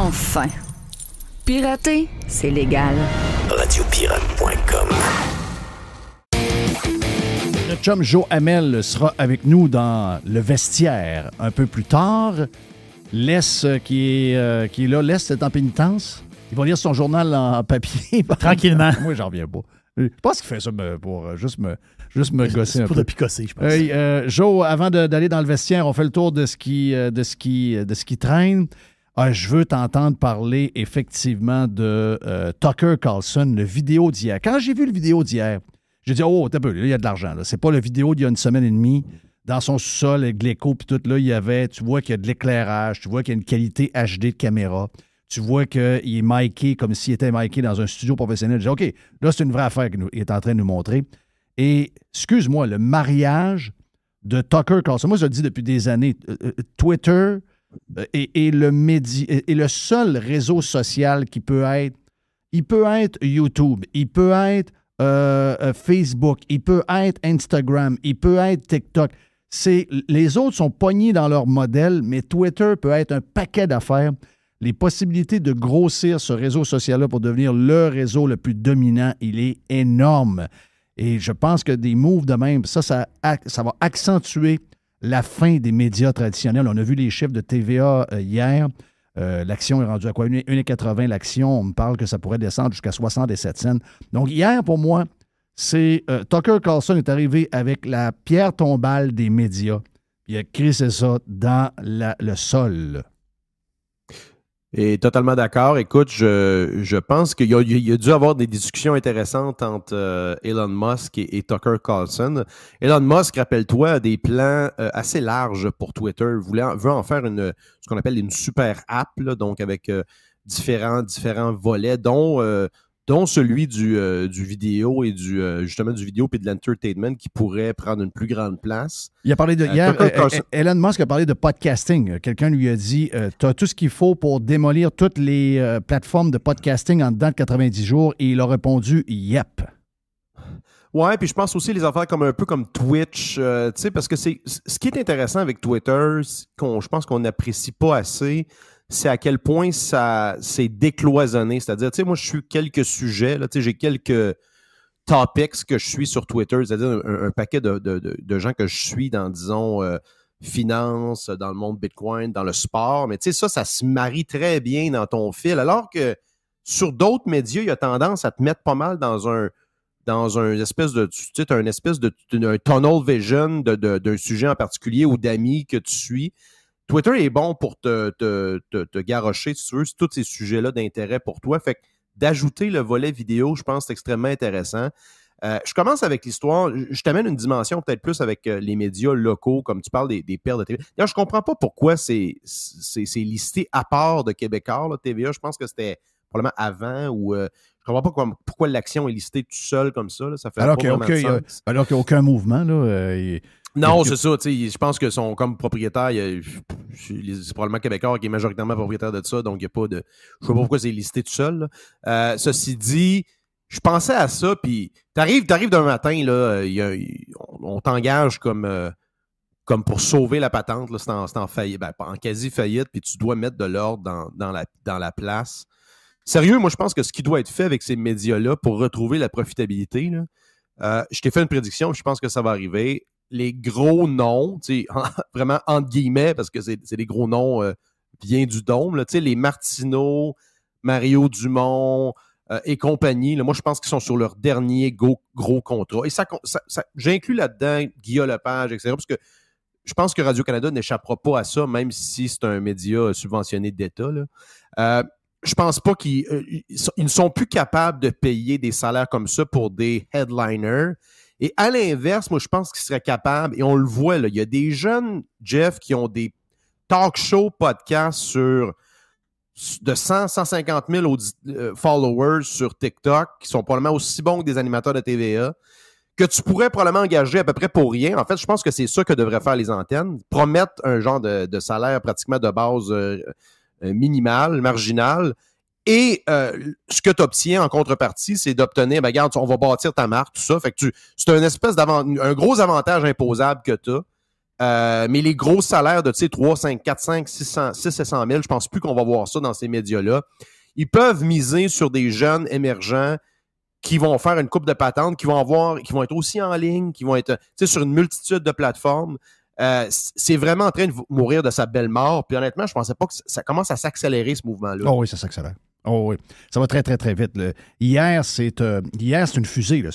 Enfin. Pirater, c'est légal. Radiopirate.com. Le chum Joe Hamel sera avec nous dans le vestiaire un peu plus tard. Les qui est là, Les est en pénitence. Il va lire son journal en papier. Tranquillement. Moi, j'en reviens pas. Je pense qu'il fait ça pour juste me gosser un peu. Pour te picosser, je pense. Joe, avant d'aller dans le vestiaire, on fait le tour de ce qui traîne. Je veux t'entendre parler effectivement de Tucker Carlson, le vidéo d'hier. Quand j'ai vu le vidéo d'hier, j'ai dit, t'as peu, là, il y a de l'argent. Là. C'est pas le vidéo d'il y a une semaine et demie. Dans son sous-sol, avec l'écho, puis tout, là, tu vois qu'il y a de l'éclairage, tu vois qu'il y a une qualité HD de caméra, tu vois qu'il est miké comme s'il était miké dans un studio professionnel. J'ai dit, OK, là, c'est une vraie affaire qu'il est en train de nous montrer. Et, excuse-moi, le mariage de Tucker Carlson, moi, je le dis depuis des années, Twitter est le seul réseau social qui peut être, il peut être YouTube, il peut être Facebook, il peut être Instagram, il peut être TikTok. Les autres sont pognés dans leur modèle, mais Twitter peut être un paquet d'affaires. Les possibilités de grossir ce réseau social-là pour devenir le réseau le plus dominant, il est énorme. Et je pense que des moves de même, ça va accentuer la fin des médias traditionnels. On a vu les chiffres de TVA hier. L'action est rendue à quoi? 1,80 l'action. On me parle que ça pourrait descendre jusqu'à 67 cents. Donc, hier, pour moi, c'est Tucker Carlson est arrivé avec la pierre tombale des médias. Il a crissé ça dans le sol. Et totalement d'accord. Écoute, je pense qu'il y a dû avoir des discussions intéressantes entre Elon Musk et Tucker Carlson. Elon Musk, rappelle-toi, a des plans assez larges pour Twitter. Veut en faire ce qu'on appelle une super app, là, donc avec différents volets, dont celui du vidéo et justement du vidéo et de l'entertainment qui pourrait prendre une plus grande place. Il a parlé de hier, Elon Musk a parlé de podcasting. Quelqu'un lui a dit tu as tout ce qu'il faut pour démolir toutes les plateformes de podcasting en dedans de 90 jours et il a répondu yep. Ouais, puis je pense aussi les affaires un peu comme Twitch, tu sais, parce que ce qui est intéressant avec Twitter, je pense qu'on n'apprécie pas assez, c'est à quel point ça s'est décloisonné. C'est-à-dire, tu sais, moi, je suis quelques sujets, là, tu sais, j'ai quelques topics que je suis sur Twitter, c'est-à-dire un paquet de gens que je suis dans, disons, finance, dans le monde Bitcoin, dans le sport. Mais tu sais, ça se marie très bien dans ton fil. Alors que sur d'autres médias, il y a tendance à te mettre pas mal dans un espèce de, tu sais, un tunnel vision d'un sujet en particulier ou d'amis que tu suis. Twitter est bon pour te garrocher, si tu veux, tous ces sujets-là d'intérêt pour toi. Fait que d'ajouter le volet vidéo, je pense que c'est extrêmement intéressant. Je commence avec l'histoire. Je t'amène une dimension peut-être plus avec les médias locaux, comme tu parles des paires de TVA. D'ailleurs, je comprends pas pourquoi c'est listé à part de Québécois, là, TVA. Je pense que c'était probablement avant ou... je comprends pas pourquoi l'action est listée tout seul comme ça. Là. Ça fait alors qu'il n'y a aucun mouvement, là... Non, c'est ça. Je pense que sont comme propriétaires. C'est probablement Québécois qui est majoritairement propriétaire de ça. Donc, il n'y a pas de. Je ne sais pas pourquoi c'est listé tout seul. Ceci dit, je pensais à ça. Puis, t'arrives d'un matin, là, on t'engage comme pour sauver la patente. Là, c'est en faillite, en quasi-faillite. Puis, tu dois mettre de l'ordre dans la place. Sérieux, moi, je pense que ce qui doit être fait avec ces médias-là pour retrouver la profitabilité, là, je t'ai fait une prédiction. Je pense que ça va arriver. Les gros noms, vraiment entre guillemets, parce que c'est des gros noms bien du dôme, là, les Martineau, Mario Dumont et compagnie, là, moi je pense qu'ils sont sur leur dernier gros contrat. Et ça j'inclus là-dedans Guillaume Lepage, etc. Parce que je pense que Radio-Canada n'échappera pas à ça, même si c'est un média subventionné d'État. Je pense pas qu'ils ne sont plus capables de payer des salaires comme ça pour des headliners. Et à l'inverse, moi, je pense qu'ils seraient capables, et on le voit, là, il y a des jeunes, Jeff, qui ont des talk show podcasts de 150 000 followers sur TikTok, qui sont probablement aussi bons que des animateurs de TVA, que tu pourrais probablement engager à peu près pour rien. En fait, je pense que c'est ça que devraient faire les antennes, promettre un genre de salaire pratiquement de base minimal, marginal. Et ce que tu obtiens en contrepartie, c'est d'obtenir, regarde, on va bâtir ta marque, tout ça. Fait que c'est un gros avantage imposable que tu as. Mais les gros salaires de 3, 5, 4, 5, 600, 600 000, je pense plus qu'on va voir ça dans ces médias-là. Ils peuvent miser sur des jeunes émergents qui vont faire une coupe de patentes, qui vont être aussi en ligne, qui vont être sur une multitude de plateformes. C'est vraiment en train de mourir de sa belle mort. Puis honnêtement, je ne pensais pas que ça commence à s'accélérer, ce mouvement-là. Oh oui, ça s'accélère. Oh oui. Ça va très, très, très vite. Hier, c'est une fusée. Là.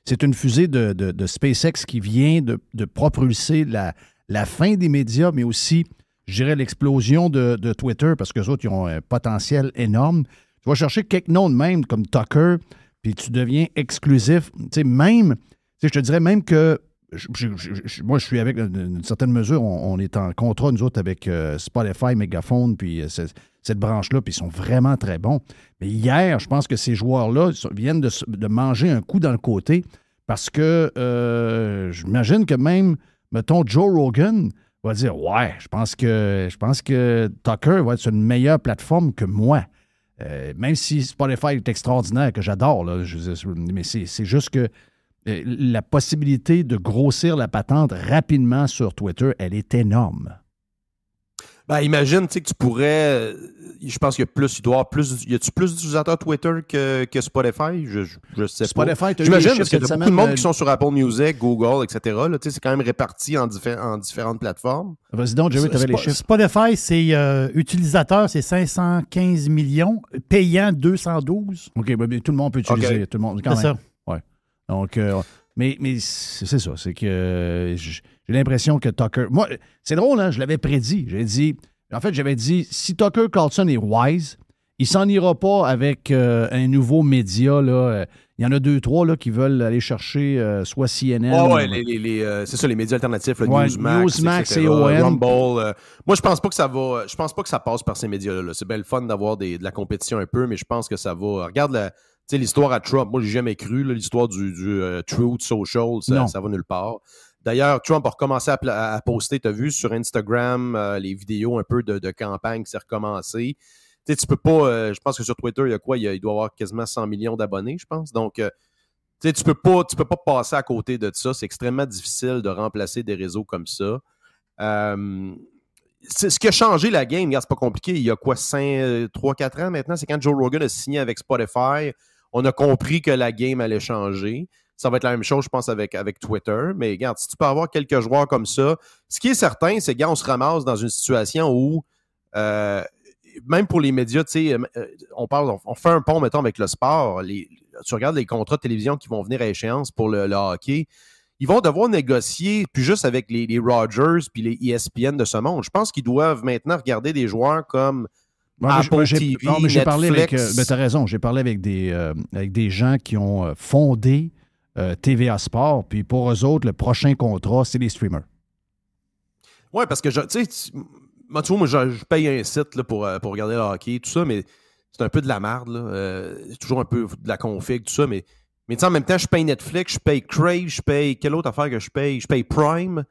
C'est une fusée de SpaceX qui vient de propulser la fin des médias, mais aussi, je dirais, l'explosion de Twitter, parce qu'eux autres, ils ont un potentiel énorme. Tu vas chercher quelques noms de même, comme Tucker, puis tu deviens exclusif. Je te dirais même que moi, je suis avec une certaine mesure, on est en contrat, nous autres, avec Spotify, Megaphone, puis cette branche-là, puis ils sont vraiment très bons. Mais hier, je pense que ces joueurs-là viennent de manger un coup dans le côté parce que j'imagine que même, mettons, Joe Rogan va dire « Ouais, je pense que Tucker va être sur une meilleure plateforme que moi. » Même si Spotify est extraordinaire, que j'adore, là, mais c'est juste que la possibilité de grossir la patente rapidement sur Twitter, elle est énorme. Ben, imagine, que tu pourrais... Je pense qu'il y a plus... Y a-tu plus d'utilisateurs Twitter que Spotify? Je sais Spotify, pas. J'imagine, parce qu'il y a beaucoup de monde qui sont sur Apple Music, Google, etc. Là, c'est quand même réparti en différentes plateformes. Vas-y donc, Jerry, tu avais les chiffres. Spotify, c'est utilisateurs, c'est 515 millions, payant 212. OK, ben, tout le monde peut utiliser. Okay. Tout le monde, quand c'est même. ça. Ouais. Donc, mais c'est ça, c'est que j'ai l'impression que Tucker... Moi, c'est drôle, hein, je l'avais prédit. J'avais dit, si Tucker Carlson est wise, il s'en ira pas avec un nouveau média, là. Il y en a 2-3 là, qui veulent aller chercher soit CNN... c'est ça, les médias alternatifs, là, ouais, Newsmax et OM. Rumble. Moi, je pense pas que ça passe par ces médias-là. Là. C'est bien le fun d'avoir de la compétition un peu, mais je pense que ça va... Regarde l'histoire à Trump. Moi, j'ai jamais cru, là, l'histoire du Truth Social, ça va nulle part. D'ailleurs, Trump a recommencé à poster, tu as vu, sur Instagram, les vidéos un peu de campagne qui s'est recommencé. Tu peux pas, je pense que sur Twitter, il y a quoi? Il doit y avoir quasiment 100 millions d'abonnés, je pense. Donc, tu peux pas passer à côté de ça. C'est extrêmement difficile de remplacer des réseaux comme ça. C'est ce qui a changé la game. Regarde, c'est pas compliqué. Il y a quoi, 3-4 ans maintenant? C'est quand Joe Rogan a signé avec Spotify. On a compris que la game allait changer. Ça va être la même chose, je pense, avec Twitter. Mais regarde, si tu peux avoir quelques joueurs comme ça, ce qui est certain, c'est qu'on se ramasse dans une situation où, même pour les médias, on fait un pont, mettons, avec le sport. Tu regardes les contrats de télévision qui vont venir à échéance pour le hockey. Ils vont devoir négocier, puis juste avec les Rogers puis les ESPN de ce monde. Je pense qu'ils doivent maintenant regarder des joueurs comme Apple TV, j'ai parlé Netflix. avec... tu as raison, j'ai parlé avec des gens qui ont fondé TVA Sport, puis pour eux autres, le prochain contrat, c'est les streamers. Oui, parce que, moi, je paye un site là, pour regarder le hockey, tout ça, mais c'est un peu de la merde. C'est toujours un peu de la config, tout ça, mais en même temps, je paye Netflix, je paye Crave, je paye... Quelle autre affaire que je paye? Je paye Prime.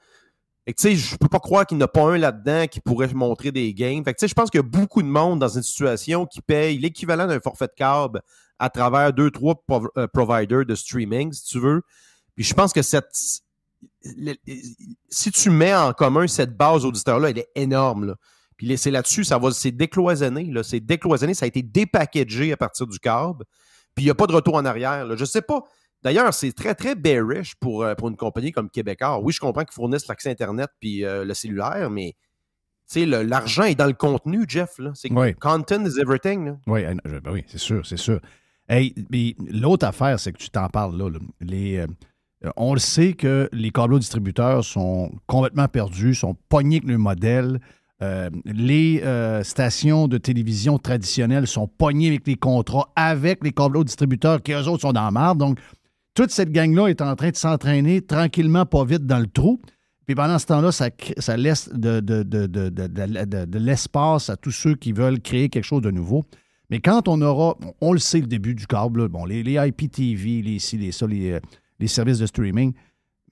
Et tu sais, je peux pas croire qu'il n'y en a pas un là-dedans qui pourrait montrer des games. Fait que tu sais, je pense qu'il y a beaucoup de monde dans une situation qui paye l'équivalent d'un forfait de câble à travers 2-3 providers de streaming, si tu veux. Puis je pense que si tu mets en commun cette base auditeur-là, elle est énorme. Là. Puis c'est là-dessus, c'est décloisonné. Là. C'est décloisonné, ça a été dépackagé à partir du câble. Puis il n'y a pas de retour en arrière. Là. Je sais pas. D'ailleurs, c'est très, très bearish pour une compagnie comme Québécois. Oui, je comprends qu'ils fournissent l'accès Internet puis le cellulaire, mais l'argent est dans le contenu, Jeff. Là. C'est content is everything. Là. Oui, c'est sûr, c'est sûr. Hey, mais l'autre affaire, c'est que tu t'en parles là. On le sait que les câblos-distributeurs sont complètement perdus, sont pognés avec le modèle. Les stations de télévision traditionnelles sont pognées avec les contrats avec les câblos-distributeurs qui, eux autres, sont dans la marde. Donc, toute cette gang-là est en train de s'entraîner tranquillement, pas vite, dans le trou. Puis pendant ce temps-là, ça laisse de l'espace à tous ceux qui veulent créer quelque chose de nouveau. Mais quand on le sait, le début du câble, bon, les IPTV, les services de streaming,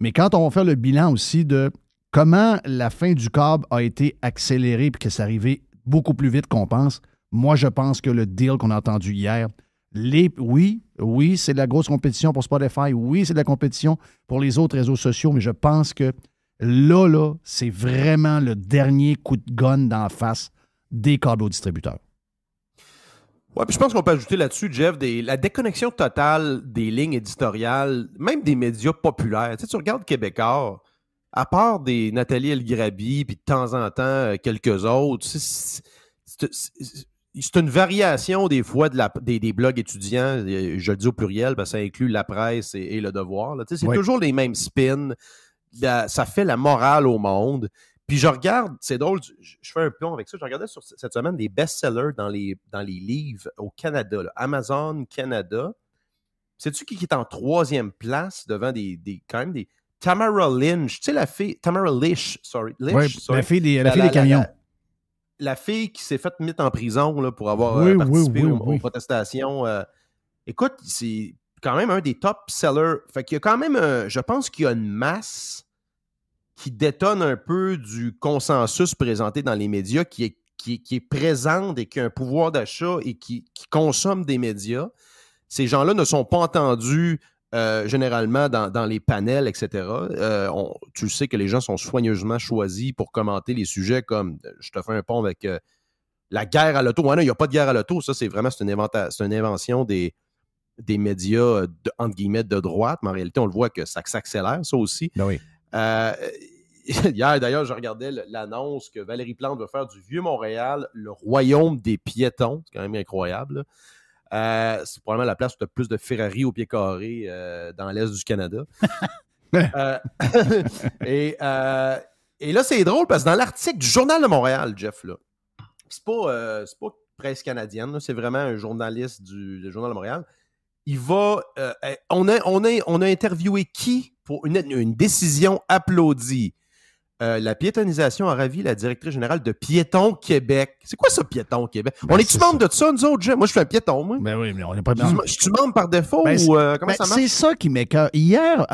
mais quand on va faire le bilan aussi de comment la fin du câble a été accélérée et que c'est arrivé beaucoup plus vite qu'on pense, moi, je pense que le deal qu'on a entendu hier, oui, c'est de la grosse compétition pour Spotify, oui, c'est de la compétition pour les autres réseaux sociaux, mais je pense que là, c'est vraiment le dernier coup de gun d'en face des câbles distributeurs. Ouais, puis je pense qu'on peut ajouter là-dessus, Jeff, la déconnexion totale des lignes éditoriales, même des médias populaires. Tu sais, tu regardes Québécois, à part des Nathalie Elgrabi, puis de temps en temps, quelques autres, c'est une variation des fois des blogs étudiants, je le dis au pluriel, parce que ça inclut La Presse et Le Devoir. Là. C'est toujours les mêmes spins. Ça fait la morale au monde. Puis je regarde, c'est drôle, je fais un pont avec ça, je regardais cette semaine des best-sellers dans les livres au Canada, là, Amazon Canada. Sais-tu qui est en 3e place devant quand même des... Tamara Lynch, tu sais la fille... Tamara Lish, sorry. La fille des camions. La fille qui s'est faite mettre en prison là, pour avoir participé aux protestations. Écoute, c'est quand même un des top sellers. Fait qu'il y a quand même, je pense qu'il y a une masse qui détonne un peu du consensus présenté dans les médias, qui est présente et qui a un pouvoir d'achat et qui consomme des médias. Ces gens-là ne sont pas entendus généralement dans les panels, etc. Tu sais que les gens sont soigneusement choisis pour commenter les sujets comme, je te fais un pont avec la guerre à l'auto. Ouais, non, il n'y a pas de guerre à l'auto. Ça, c'est une invention des médias, entre guillemets, de droite. Mais en réalité, on le voit que ça s'accélère, ça aussi. Ben oui. Hier, d'ailleurs, je regardais l'annonce que Valérie Plante va faire du Vieux-Montréal, le royaume des piétons. C'est quand même incroyable. C'est probablement la place où tu as plus de Ferrari au pied carré dans l'Est du Canada. Et là, c'est drôle parce que dans l'article du Journal de Montréal, Jeff, là, c'est pas presse canadienne, là, c'est vraiment un journaliste du Journal de Montréal. On a interviewé qui pour une décision applaudie. La piétonisation a ravi la directrice générale de Piétons Québec. C'est quoi ça, Piétons Québec? On est-tu membre de ça, nous autres, Jeff? Moi, je suis un piéton, moi. Ben oui, mais on n'est pas membre. Je suis membre par défaut ou comment ça marche? C'est ça qui m'écoeure. Hier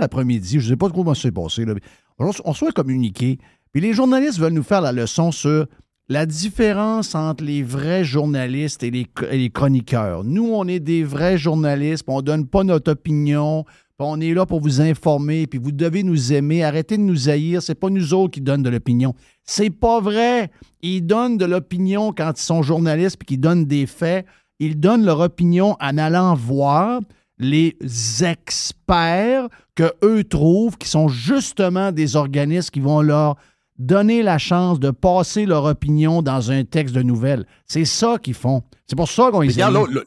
après-midi, je ne sais pas trop comment ça s'est passé, là, on soit communiqué, puis les journalistes veulent nous faire la leçon sur la différence entre les vrais journalistes et les chroniqueurs. Nous, on est des vrais journalistes, puis on ne donne pas notre opinion, puis on est là pour vous informer, puis vous devez nous aimer. Arrêtez de nous haïr, c'est pas nous autres qui donnent de l'opinion. C'est pas vrai. Ils donnent de l'opinion quand ils sont journalistes, puis qu'ils donnent des faits. Ils donnent leur opinion en allant voir les experts qu'eux trouvent, qui sont justement des organismes qui vont leur donner la chance de passer leur opinion dans un texte de nouvelles. C'est ça qu'ils font. C'est pour ça qu'on les aime. Regarde,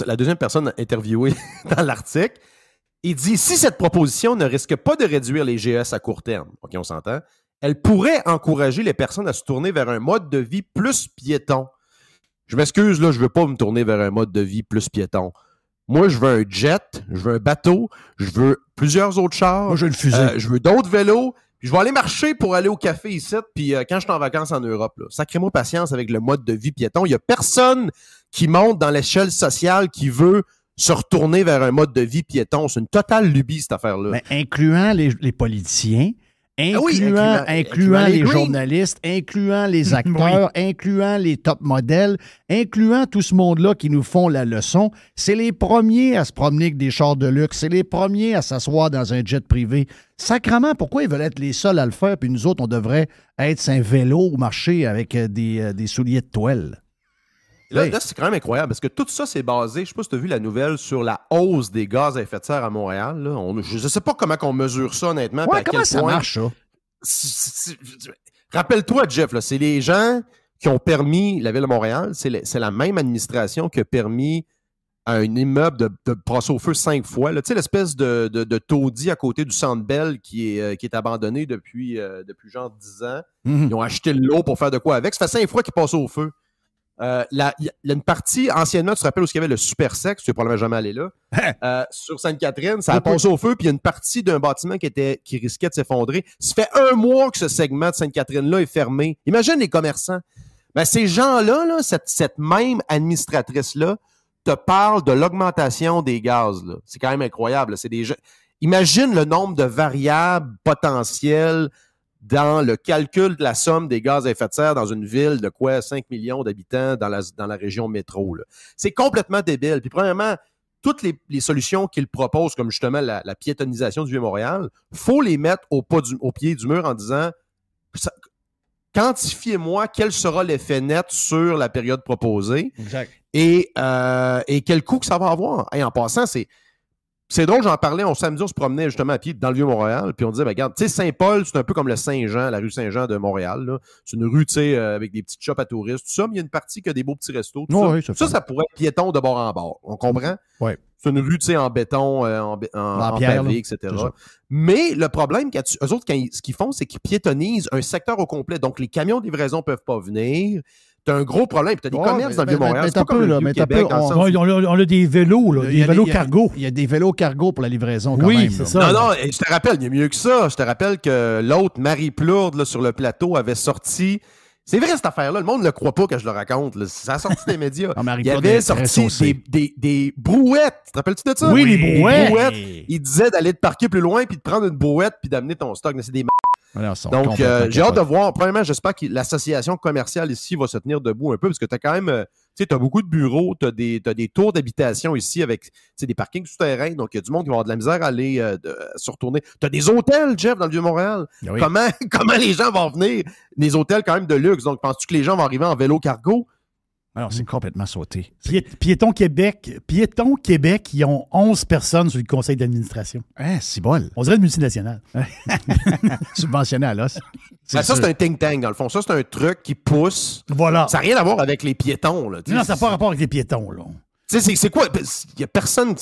la deuxième personne interviewée dans l'article, il dit « Si cette proposition ne risque pas de réduire les GES à court terme, OK, on s'entend, elle pourrait encourager les personnes à se tourner vers un mode de vie plus piéton. » Je m'excuse, là, je ne veux pas me tourner vers un mode de vie plus piéton. Moi, je veux un jet, je veux un bateau, je veux plusieurs autres chars. Moi, je veux une fusée. Je veux d'autres vélos. Puis je vais aller marcher pour aller au café ici, puis quand je suis en vacances en Europe, là, sacrez-moi patience avec le mode de vie piéton. Il n'y a personne qui monte dans l'échelle sociale qui veut se retourner vers un mode de vie piéton. C'est une totale lubie, cette affaire-là. Mais incluant les politiciens, incluant les journalistes, incluant les acteurs, incluant les top modèles, incluant tout ce monde-là qui nous font la leçon. C'est les premiers à se promener avec des chars de luxe. C'est les premiers à s'asseoir dans un jet privé. Sacrement, pourquoi ils veulent être les seuls à le faire, puis nous autres, on devrait être sur un vélo ou marcher avec des souliers de toile? Là, c'est quand même incroyable, parce que tout ça, c'est basé, je ne sais pas si tu as vu la nouvelle, sur la hausse des gaz à effet de serre à Montréal. Là. Je ne sais pas comment on mesure ça, honnêtement. Ouais, comment ça marche, ça? Rappelle-toi, Jeff, là, c'est les gens qui ont permis la Ville de Montréal, c'est la même administration qui a permis à un immeuble de passer au feu 5 fois. Tu sais, l'espèce de taudis à côté du Centre Bell qui est abandonné depuis genre 10 ans. Ils ont acheté de l'eau pour faire de quoi avec. Ça fait 5 fois qu'il passe au feu. Il y a une partie, anciennement, tu te rappelles où il y avait le Super Sex, tu n'es probablement jamais allé là, sur Sainte-Catherine, ça a passé au feu, puis il y a une partie d'un bâtiment qui risquait de s'effondrer. Ça fait 1 mois que ce segment de Sainte-Catherine-là est fermé. Imagine les commerçants. Ben, ces gens-là, là, cette même administratrice-là, te parle de l'augmentation des gaz. Là. C'est quand même incroyable. C'est des gens... Imagine le nombre de variables potentielles dans le calcul de la somme des gaz à effet de serre dans une ville de 5 millions d'habitants dans la région métro. Là. C'est complètement débile. Puis premièrement, toutes les solutions qu'il propose, comme justement la piétonisation du Vieux-Montréal, il faut les mettre au pied du mur en disant quantifiez-moi quel sera l'effet net sur la période proposée et quel coût que ça va avoir. Et en passant, c'est drôle, j'en parlais, samedi, on se promenait justement à pied dans le Vieux-Montréal, puis on disait, regarde, tu sais, Saint-Paul, c'est un peu comme le Saint-Jean, la rue Saint-Jean de Montréal, là. C'est une rue, tu sais, avec des petites shops à touristes, tout ça, mais il y a une partie qui a des beaux petits restos, tout oui, ça pourrait être piéton de bord en bord, on comprend? Oui. C'est une rue, tu sais, en béton, en pierre, pavé, etc. Mais le problème, eux autres, ce qu'ils font, c'est qu'ils piétonisent un secteur au complet, donc les camions de livraison ne peuvent pas venir. T'as un gros problème. T'as des commerces dans le Vieux-Montréal. C'est pas comme le Vieux-Québec. On a des vélos, là, des vélos cargo. Il y a des vélos cargo pour la livraison quand même. Oui, c'est ça. Non, je te rappelle, il y a mieux que ça. Je te rappelle que l'autre, Marie Plourde, là, sur le plateau, avait sorti... C'est vrai, cette affaire-là. Le monde ne le croit pas que je le raconte. Là. Ça a sorti des médias. Il avait sorti des brouettes. Te rappelles-tu de ça? Oui, les brouettes. Il disait d'aller te parquer plus loin puis de prendre une brouette puis d'amener ton stock. Mais c'est des Donc, j'ai hâte de voir. Premièrement, j'espère que l'association commerciale ici va se tenir debout un peu parce que tu as quand même, tu sais, tu as beaucoup de bureaux, tu as des tours d'habitation ici avec des parkings souterrains. Donc, il y a du monde qui va avoir de la misère à aller se retourner. Tu as des hôtels, Jeff, dans le Vieux-Montréal. Oui. Comment les gens vont venir? Des hôtels quand même de luxe. Donc, penses-tu que les gens vont arriver en vélo cargo? Alors, c'est complètement sauté. Piéton Québec, ils ont 11 personnes sur le conseil d'administration. Hein, c'est bon. On dirait une multinationale. Subventionné à l'os. Ça, c'est un think tank, dans le fond. Ça, c'est un truc qui pousse. Voilà. Ça n'a rien à voir avec les piétons. Là, non, ça n'a pas rapport avec les piétons. Là. Tu sais, c'est quoi? Il n'y a personne...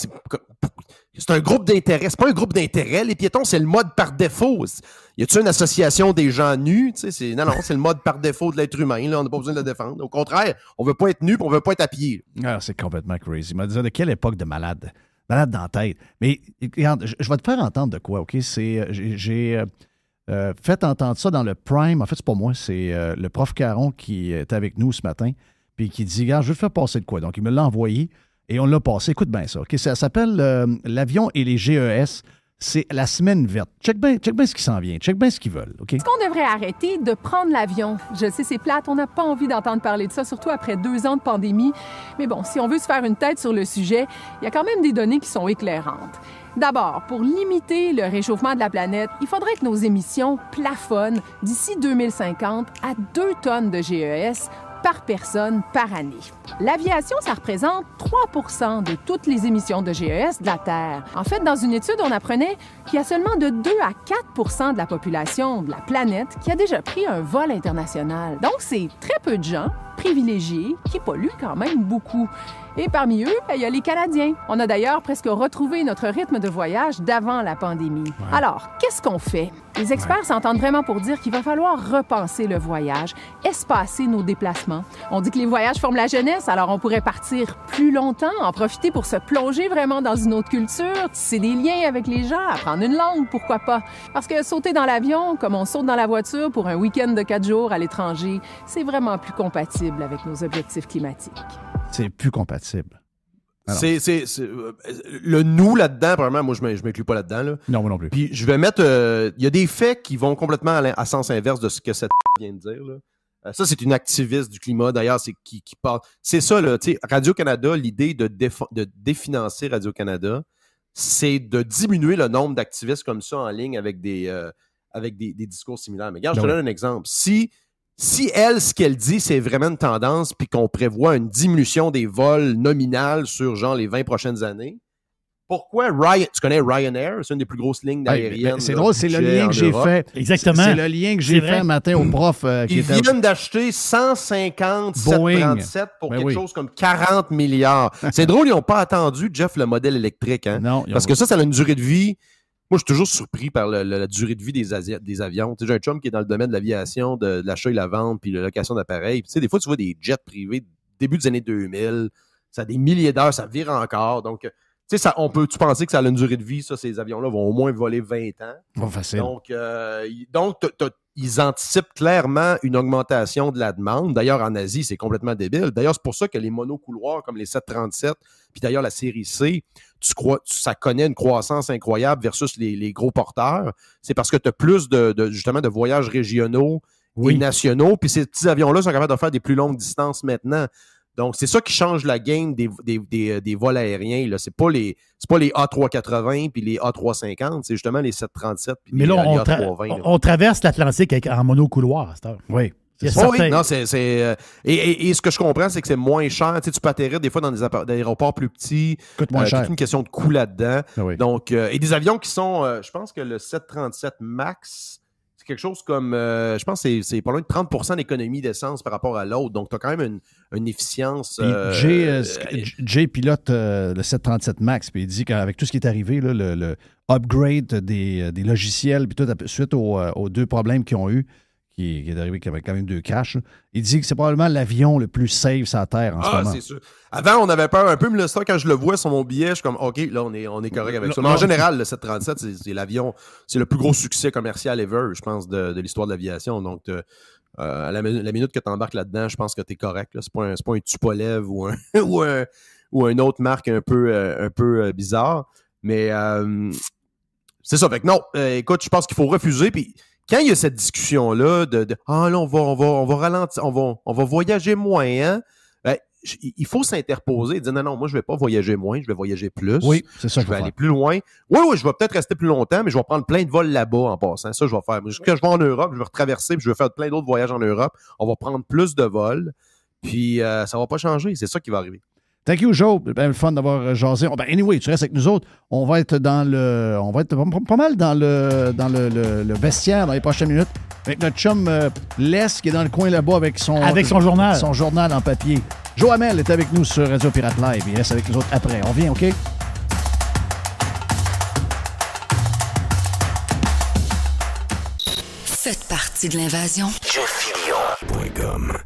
C'est un groupe d'intérêt. C'est pas un groupe d'intérêt. Les piétons, c'est le mode par défaut. Y a-t-il une association des gens nus? Non, c'est le mode par défaut de l'être humain. Là, on n'a pas besoin de le défendre. Au contraire, on veut pas être nu et on veut pas être à pied. Alors, c'est complètement crazy. Il m'a dit de quelle époque de malade? Malade dans la tête. Mais regarde, je vais te faire entendre de quoi, OK? J'ai fait entendre ça dans le Prime. En fait, c'est pas moi, c'est le prof Caron qui est avec nous ce matin puis qui dit, regarde, je vais te faire passer de quoi? Donc, il me l'a envoyé. Et on l'a passé. Écoute bien ça. Okay? Ça s'appelle l'avion et les GES. C'est la semaine verte. Check bien ce qui s'en vient. Check bien ce qu'ils veulent. Okay? Est-ce qu'on devrait arrêter de prendre l'avion? Je sais, c'est plate. On n'a pas envie d'entendre parler de ça, surtout après 2 ans de pandémie. Mais bon, si on veut se faire une tête sur le sujet, il y a quand même des données qui sont éclairantes. D'abord, pour limiter le réchauffement de la planète, il faudrait que nos émissions plafonnent d'ici 2050 à 2 tonnes de GES par personne par année. L'aviation, ça représente 3 % de toutes les émissions de GES de la Terre. En fait, dans une étude, on apprenait qu'il y a seulement de 2 à 4 % de la population de la planète qui a déjà pris un vol international. Donc, c'est très peu de gens privilégiés qui polluent quand même beaucoup. Et parmi eux, il y a les Canadiens. On a d'ailleurs presque retrouvé notre rythme de voyage d'avant la pandémie. Ouais. Alors, qu'est-ce qu'on fait? Les experts s'entendent vraiment pour dire qu'il va falloir repenser le voyage, espacer nos déplacements. On dit que les voyages forment la jeunesse, alors on pourrait partir plus longtemps, en profiter pour se plonger vraiment dans une autre culture, tisser des liens avec les gens, apprendre une langue, pourquoi pas. Parce que sauter dans l'avion, comme on saute dans la voiture pour un week-end de 4 jours à l'étranger, c'est vraiment plus compatible avec nos objectifs climatiques. C'est plus compatible. Le nous là-dedans, probablement, moi, je m'inclus pas là-dedans. Là. Non, moi non plus. Puis je vais mettre... Il y a des faits qui vont complètement à sens inverse de ce que cette vient de dire. Là. Ça, c'est une activiste du climat, d'ailleurs, qui parle... C'est ça, là, tu sais, Radio-Canada, l'idée de définancer Radio-Canada, c'est de diminuer le nombre d'activistes comme ça en ligne avec des discours similaires. Mais regarde, je te donne un exemple. Si elle, ce qu'elle dit, c'est vraiment une tendance puis qu'on prévoit une diminution des vols nominales sur, genre, les 20 prochaines années, pourquoi tu connais Ryanair? C'est une des plus grosses lignes aériennes. C'est drôle, c'est le lien que j'ai fait. Exactement. C'est le lien que j'ai fait un matin au prof. Ils viennent d'acheter 150 737 pour quelque chose comme 40 milliards. C'est drôle, ils n'ont pas attendu, Jeff, le modèle électrique. Hein? Non. Parce que ça a une durée de vie... Moi, je suis toujours surpris par la durée de vie des avions. Tu sais, j'ai un chum qui est dans le domaine de l'aviation, de l'achat et la vente, puis la location d'appareils. Tu sais, des fois, tu vois des jets privés début des années 2000. Ça a des milliers d'heures, ça vire encore. Donc, tu sais, on peut-tu penser que ça a une durée de vie, ça, ces avions-là vont au moins voler 20 ans. Bon, facile. Donc, ils anticipent clairement une augmentation de la demande. D'ailleurs, en Asie, c'est complètement débile. D'ailleurs, c'est pour ça que les monocouloirs comme les 737, puis d'ailleurs la série C, ça connaît une croissance incroyable versus les gros porteurs. C'est parce que tu as plus justement de voyages régionaux et nationaux. Puis ces petits avions-là sont capables de faire des plus longues distances maintenant. Donc, c'est ça qui change la game des vols aériens. Là. C'est pas les A380 puis les A350, c'est justement les 737 puis mais les là, A320. on traverse l'Atlantique en monocouloir à cette heure. Oui. Oui, non, et ce que je comprends, c'est que c'est moins cher. Tu peux atterrir des fois dans des aéroports plus petits. Coûte moins cher. C'est une question de coût là-dedans. Ah oui. Donc, et des avions qui sont, je pense que le 737 MAX, c'est quelque chose comme, je pense que c'est pas loin de 30% d'économie d'essence par rapport à l'autre. Donc, tu as quand même une efficience. Jay pilote le 737 MAX, puis il dit qu'avec tout ce qui est arrivé, là, le upgrade des logiciels, puis tout, suite aux deux problèmes qu'ils ont eu, qui est arrivé qu'il y avait quand même 2 crashs, il dit que c'est probablement l'avion le plus safe sur la Terre en ce moment. C'est sûr. Avant, on avait peur un peu, mais là, quand je le vois sur mon billet, je suis comme, OK, là, on est correct avec ça. Mais en général, le 737, c'est l'avion, c'est le plus gros succès commercial ever, je pense, de l'histoire de l'aviation. Donc, à la minute que tu embarques là-dedans, je pense que tu es correct. Là. C'est pas un Tupolev ou une autre marque un peu bizarre. Mais c'est ça. Fait que non, écoute, je pense qu'il faut refuser. Puis quand il y a cette discussion-là là, on va ralentir, on va voyager moins, hein? Il faut s'interposer et dire non, moi je vais pas voyager moins, je vais voyager plus. Oui, c'est ça. Je vais aller plus loin. Oui, je vais peut-être rester plus longtemps, mais je vais prendre plein de vols là-bas en passant. Ça, je vais faire. Quand je vais en Europe, je vais retraverser, puis je vais faire plein d'autres voyages en Europe. On va prendre plus de vols, puis ça va pas changer. C'est ça qui va arriver. Thank you, Joe. Ben, le fun d'avoir jasé. Anyway, tu restes avec nous autres. On va être pas mal dans le vestiaire dans les prochaines minutes avec notre chum Les qui est dans le coin là-bas avec son journal. Son journal en papier. Joe Hamel est avec nous sur Radio Pirate Live. Il reste avec nous autres après. On vient, OK? Faites partie de l'invasion. JeffFillion.com